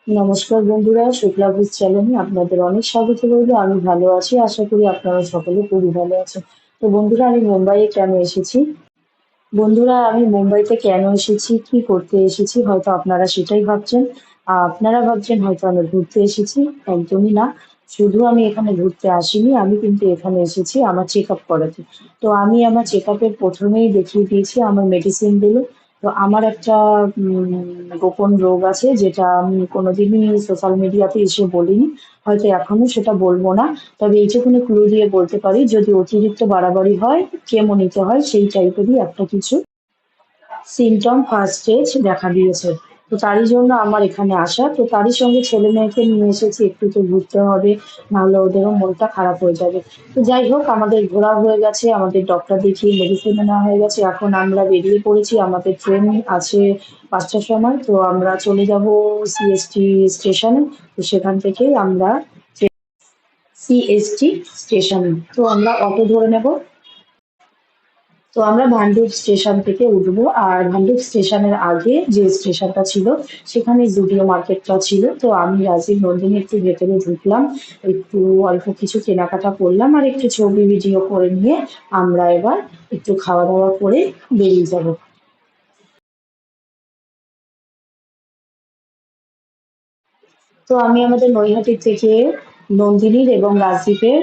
নমস্কার বন্ধুরা, শুক্লা বুক চ্যানেলে আপনাদের অনেক স্বাগত রইল। আমি ভালো আছি, আশা করি আপনারা সকলে খুবই ভালো আছেন। তো বন্ধুরা, আমি মুম্বাইয়ে কেন এসেছি? বন্ধুরা, আমি মুম্বাইতে কেন এসেছি, কি করতে এসেছি, হয়তো আপনারা সেটাই ভাবছেন। আপনারা ভাবছেন হয়তো আমি ঘুরতে এসেছি। একদমই না। শুধু আমি এখানে ঘুরতে আসিনি, আমি কিন্তু এখানে এসেছি আমার চেক আপ করাতে। তো আমি আমার চেক আপের প্রথমেই দেখিয়ে দিয়েছি আমার মেডিসিন গুলো। তো আমার একটা গোপন রোগ আছে, যেটা আমি কোনোদিনই সোশ্যাল মিডিয়াতে এসে বলিনি, হয়তো এখনো সেটা বলবো না। তবে এইটুকুনি ক্লু দিয়ে বলতে পারি, যদি অতিরিক্ত বাড়াবাড়ি হয়, কেমো নিতে হয়, সেই টাইপেরই একটা কিছু সিমটম ফার্স্ট স্টেজ দেখা দিয়েছে। তো তারই জন্য আমার এখানে আসা। তো তারই সঙ্গে ছেলে মেয়েকে নিয়ে এসেছি, একটু তো ঘুরতে হবে, নাহলে ওদেরও মনটা খারাপ হয়ে যাবে। তো যাই হোক, আমাদের ঘোরা হয়ে গেছে, আমাদের ডক্টর দেখিয়ে মেডিসিন নেওয়া হয়ে গেছে, এখন আমরা বেরিয়ে পড়েছি। আমাদের ট্রেন আছে 5টার সময়। তো আমরা চলে যাব সিএসটি স্টেশনে। তো সেখান থেকে আমরা সিএসটি স্টেশনে তো আমরা অটো ধরে নেব। তো আমরা ভান্ডুপ স্টেশন থেকে উঠবো, আর ভান্ডুপ স্টেশনের আগে যে স্টেশনটা ছিল, সেখানে জুডিও মার্কেটটা ছিল। তো আমি রাজীব নন্দিনী একটু ভেতরে ঢুকলাম, একটু অল্প কিছু কেনাকাটা করলাম, আর একটু ছবি ভিডিও করে নিয়ে আমরা এবার একটু খাওয়া দাওয়া করে বেরিয়ে যাব। তো আমি আমাদের নৈহাটি থেকে নন্দিনীর এবং রাজদীপের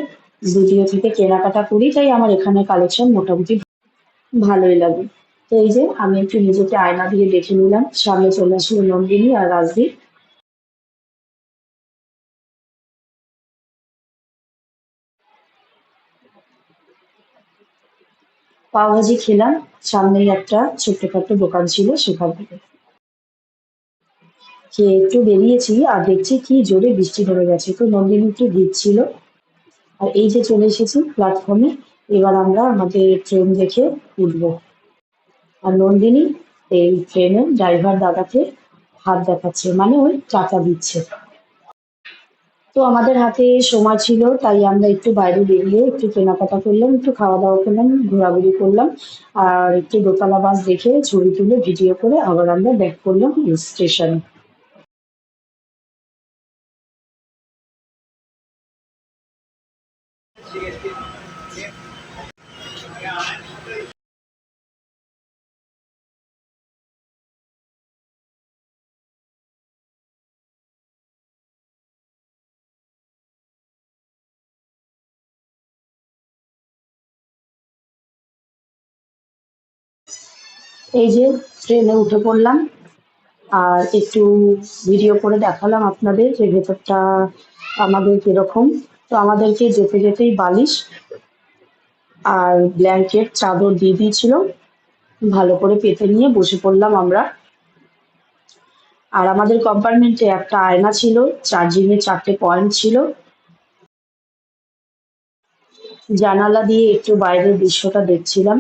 জুডিও থেকে কেনাকাটা করি, তাই আমার এখানে কালেকশন মোটামুটি ভালোই লাগে। তো এই যে আমি একটু নিজেকে আয়না দিয়ে দেখে নিলাম, সামনে চলে আসলো নন্দিনী আর রাজদীপ। পাওভাজি খেলাম, সামনেই একটা ছোট্টখাট্ট দোকান ছিল সেখান থেকে। খেয়ে একটু বেরিয়েছি, আর দেখছি কি জোরে বৃষ্টি ধরে গেছে। তো নন্দিনী একটু ভিজছিল। আর এই যে চলে এসেছি প্ল্যাটফর্মে, এবার আমরা আমাদের ট্রেন দেখে উঠবো। আর নন্দিনী এই ট্রেনের ড্রাইভার দাদাকে হাত দেখাচ্ছে, মানে ওই টাকা দিচ্ছে। তো আমাদের হাতে সময় ছিল, তাই আমরা একটু বাইরে বেরিয়ে একটু কেনাকাটা করলাম, একটু খাওয়া দাওয়া করলাম, ঘোরাঘুরি করলাম, আর একটু দোতলা বাস দেখে ছবি তুলে ভিডিও করে আবার আমরা ব্যাক করলাম স্টেশনে। এই যে ট্রেনে উঠে পড়লাম, আর একটু ভিডিও করে দেখালাম আপনাদের যে ভেতরটা আমাদের কিরকম। তো আমাদেরকে যেতে যেতেই বালিশ আর ব্ল্যাঙ্কেট চাদর দিয়ে দিয়েছিল, ভালো করে পেতে নিয়ে বসে পড়লাম আমরা। আর আমাদের কম্পার্টমেন্টে একটা আয়না ছিল, চার্জিং এর 4টে পয়েন্ট ছিল। জানালা দিয়ে একটু বাইরের দৃশ্যটা দেখছিলাম,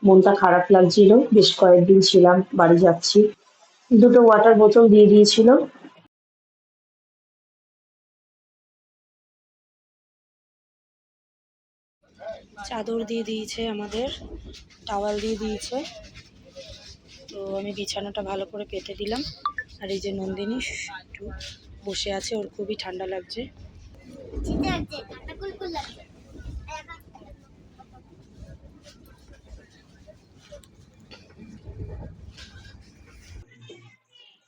মনটা খারাপ লাগছিল, বেশ কয়েকদিন ছিলাম, বাড়ি যাচ্ছি। দুটো ওয়াটার বোতল দিয়ে দিয়েছিল। চাদর দিয়ে দিয়েছে আমাদের, টাওয়াল দিয়ে দিয়েছে। তো আমি বিছানাটা ভালো করে পেতে দিলাম। আর এই যে নন্দিনী একটু বসে আছে, ওর খুবই ঠান্ডা লাগছে।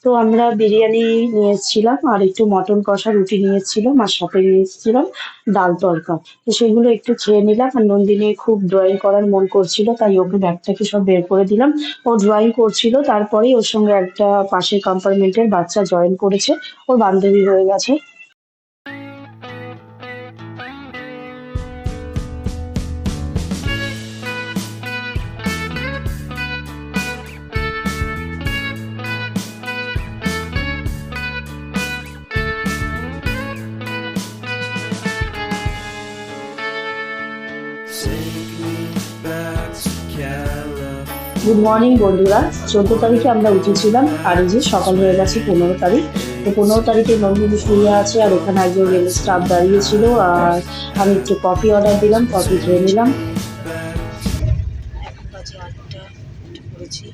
তো আমরা বিরিয়ানি নিয়ে এসেছিলাম, আর একটু মটন কষা রুটি নিয়ে এসেছিলাম, আর সাথে নিয়ে এসেছিলাম ডাল তড়কা। তো সেগুলো একটু খেয়ে নিলাম। আর নন্দিনী খুব ড্রয়িং করার মন করছিল, তাই ওকে ব্যাগ থেকে সব বের করে দিলাম। ও ড্রয়িং করছিল, তারপরেই ওর সঙ্গে একটা পাশের কম্পার্টমেন্টের বাচ্চা জয়েন করেছে, ওর বান্ধবী হয়ে গেছে। গুড মর্নিং বন্ধুরা, 14 তারিখে আমরা উঠেছিলাম, আর এই যে সকাল হয়ে গেছে 15 তারিখ। তো 15 তারিখে নন্দিনী শুয়ে আছে, আর ওখানে একজন রেল স্টাফ দাঁড়িয়েছিল। আর আমি একটু কফি অর্ডার দিলাম, কফি খেয়ে নিলাম। এখন বাজে 8টা, করেছি।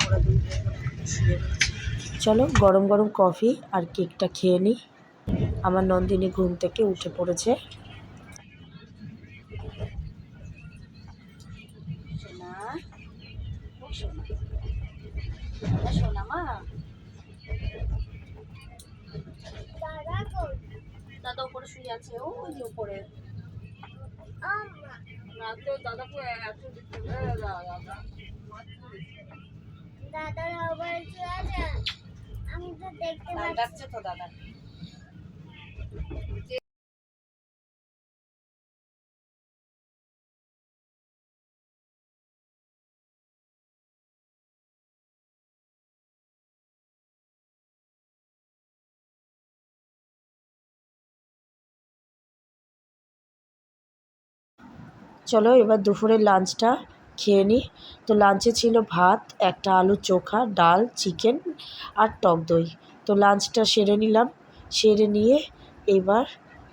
ওরা দুই ভাই বোন এখনো শুয়ে রয়েছে। চলো গরম গরম কফি আর কেকটা খেয়ে নিই। আমার নন্দিনী ঘুম থেকে উঠে পড়েছে। সোনা, ও সোনা, সোনা মা, দাদা উপরে শুয়ে আছে, ওই যে উপরে। আমি তো দেখতে পাচ্ছি তো দাদা। চলো এবার দুপুরের লাঞ্চটা খেয়ে নিই। তো লাঞ্চে ছিল ভাত, একটা আলুর চোখা, ডাল, চিকেন আর টক দই। তো লাঞ্চটা সেরে নিলাম, সেরে নিয়ে এবার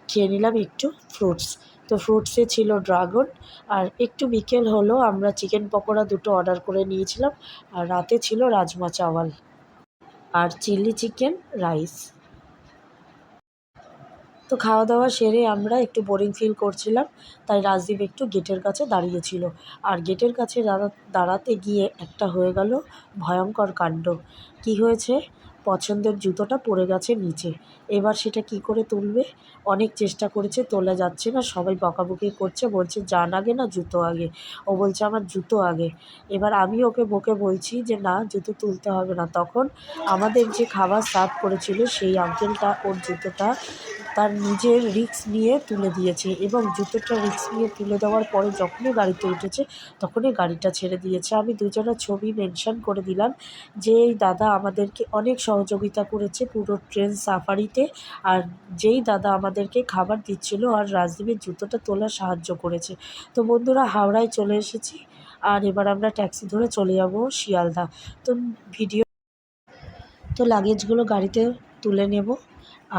খেয়ে নিলাম একটু ফ্রুটস। তো ফ্রুটসে ছিল ড্রাগন, আর একটু বিকেল হলো আমরা চিকেন পকোড়া দুটো অর্ডার করে নিয়েছিলাম। আর রাতে ছিল রাজমা চাওয়াল আর চিলি চিকেন রাইস। তো খাওয়া দাওয়া সেরে আমরা একটু বোরিং ফিল করছিলাম, তাই রাজদীপ একটু গেটের কাছে দাঁড়িয়েছিল। আর গেটের কাছে দাঁড়াতে গিয়ে একটা হয়ে গেল ভয়ঙ্কর কাণ্ড। কি হয়েছে, পছন্দের জুতোটা পড়ে গেছে নিচে। এবার সেটা কি করে তুলবে? অনেক চেষ্টা করেছে, তোলা যাচ্ছে না। সবাই বকাবকি করছে, বলছে জান আগে না জুতো আগে। ও বলছে আমার জুতো আগে। এবার আমি ওকে বকে বলছি যে না, জুতো তুলতে হবে না। তখন আমাদের যে খাবার সার্ভ করেছিল সেই আঙ্কেলটা ওর জুতোটা তার নিজের রিস্ক নিয়ে তুলে দিয়েছে, এবং জুতোটা রিস্ক নিয়ে তুলে দেওয়ার পরে যখনই গাড়িতে উঠেছে তখনই গাড়িটা ছেড়ে দিয়েছে। আমি দুজনের ছবি মেনশন করে দিলাম যে এই দাদা আমাদেরকে অনেক সহযোগিতা করেছে পুরো ট্রেন সাফারিতে, আর যেই দাদা আমাদেরকে খাবার দিচ্ছিল আর রাজদীপের জুতোটা তোলার সাহায্য করেছে। তো বন্ধুরা, হাওড়ায় চলে এসেছি, আর এবার আমরা ট্যাক্সি ধরে চলে যাব শিয়ালদা। তো ভিডিও তো লাগেজগুলো গাড়িতে তুলে নেব।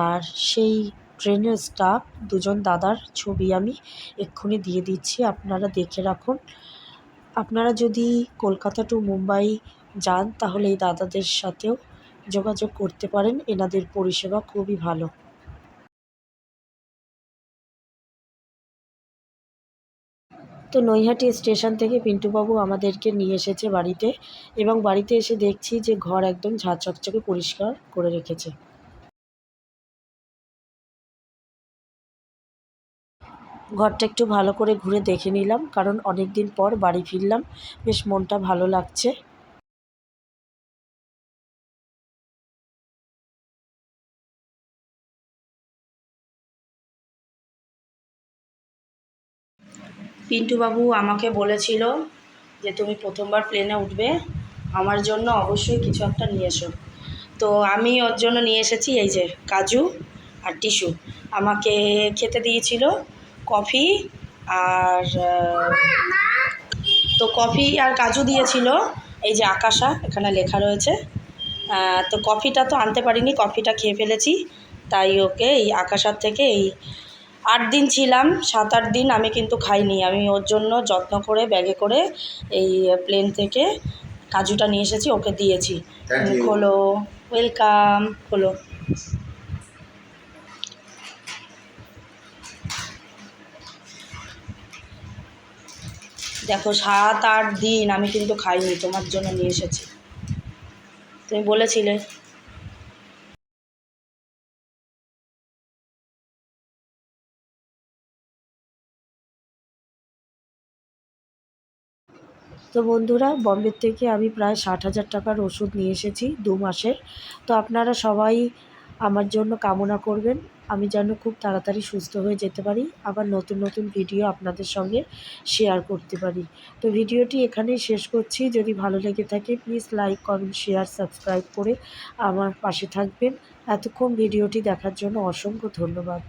আর সেই ট্রেনের স্টাফ দুজন দাদার ছবি আমি এক্ষুনি দিয়ে দিচ্ছি, আপনারা দেখে রাখুন। আপনারা যদি কলকাতা টু মুম্বাই যান তাহলে এই দাদাদের সাথেও যোগাযোগ করতে পারেন, এনাদের পরিষেবা খুবই ভালো। তো নৈহাটি স্টেশন থেকে পিন্টুবাবু আমাদেরকে নিয়ে এসেছে বাড়িতে, এবং বাড়িতে এসে দেখছি যে ঘর একদম ঝাঁ-চকচকে পরিষ্কার করে রেখেছে। ঘরটা একটু ভালো করে ঘুরে দেখে নিলাম, কারণ অনেক দিন পর বাড়ি ফিরলাম, বেশ মনটা ভালো লাগছে। পিন্টুবাবু আমাকে বলেছিল যে তুমি প্রথমবার প্লেনে উঠবে, আমার জন্য অবশ্যই কিছু একটা নিয়ে এসো। তো আমি ওর জন্য নিয়ে এসেছি এই যে কাজু আর টিস্যু। আমাকে খেতে দিয়েছিল কফি আর তো কফি আর কাজু দিয়েছিল এই যে আকাশা, এখানে লেখা রয়েছে। তো কফিটা তো আনতে পারিনি, কফিটা খেয়ে ফেলেছি। তাই ওকে এই আকাশার থেকে এই 8 দিন ছিলাম, 7-8 দিন আমি কিন্তু খাইনি। আমি ওর জন্য যত্ন করে ব্যাগে করে এই প্লেন থেকে কাজুটা নিয়ে এসেছি, ওকে দিয়েছি। খোলো, ওয়েলকাম, খোলো। দেখো 7-8 দিন আমি কিন্তু খাইনি, তোমার জন্য নিয়ে এসেছি, তুমি বলেছিলে। তো বন্ধুরা, বম্বের থেকে আমি প্রায় 60,000 টাকার ওষুধ নিয়ে এসেছি 2 মাসের। তো আপনারা সবাই আমার জন্য কামনা করবেন, আমি যেন খুব তাড়াতাড়ি সুস্থ হয়ে যেতে পারি, আবার নতুন নতুন ভিডিও আপনাদের সঙ্গে শেয়ার করতে পারি। তো ভিডিওটি এখানেই শেষ করছি। যদি ভালো লেগে থাকে please like, comment, share, subscribe করে আমার পাশে থাকবেন। এতক্ষণ ভিডিওটি দেখার জন্য অসংখ্য ধন্যবাদ।